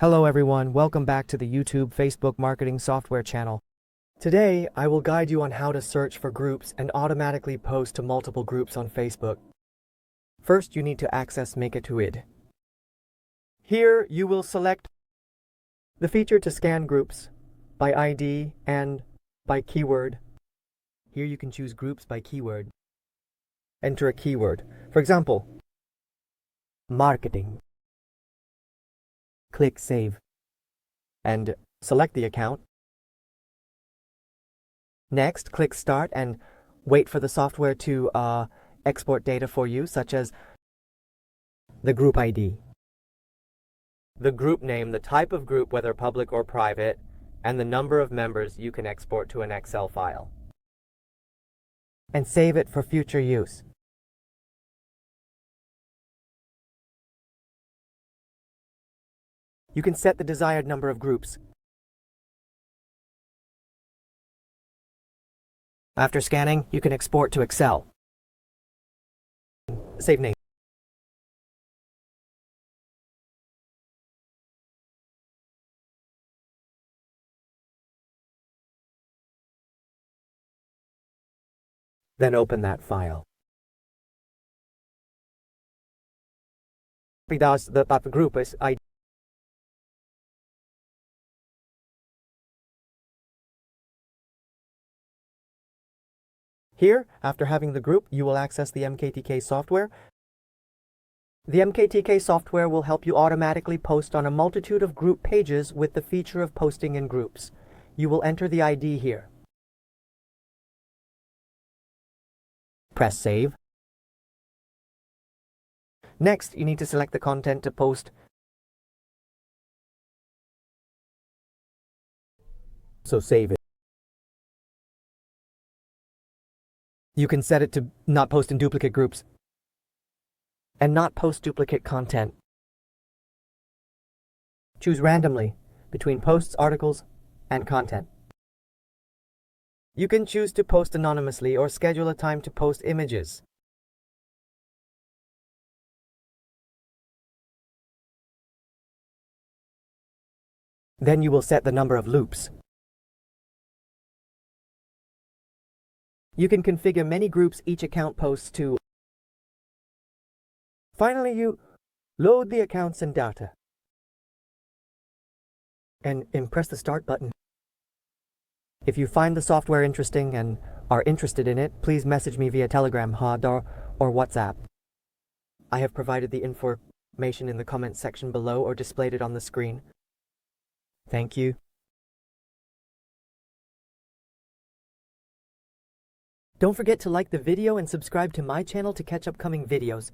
Hello everyone, welcome back to the YouTube Facebook Marketing Software channel. Today, I will guide you on how to search for groups and automatically post to multiple groups on Facebook. First, you need to access Make-A-Tweet. Here, you will select the feature to scan groups by ID and by keyword. Here you can choose groups by keyword. Enter a keyword. For example, marketing. Click Save and select the account. Next, click Start and wait for the software to export data for you, such as the group ID, the group name, the type of group, whether public or private, and the number of members you can export to an Excel file. And save it for future use. You can set the desired number of groups. After scanning, you can export to Excel. Save name. Then open that file. Because the group is ID. Here, after having the group, you will access the MKTK software. The MKTK software will help you automatically post on a multitude of group pages with the feature of posting in groups. You will enter the ID here. Press Save. Next, you need to select the content to post. So save it. You can set it to not post in duplicate groups and not post duplicate content. Choose randomly between posts, articles, and content. You can choose to post anonymously or schedule a time to post images. Then you will set the number of loops. You can configure many groups each account posts to. Finally, you load the accounts and data. And press the Start button. If you find the software interesting and are interested in it, please message me via Telegram, or WhatsApp. I have provided the information in the comments section below or displayed it on the screen. Thank you. Don't forget to like the video and subscribe to my channel to catch upcoming videos.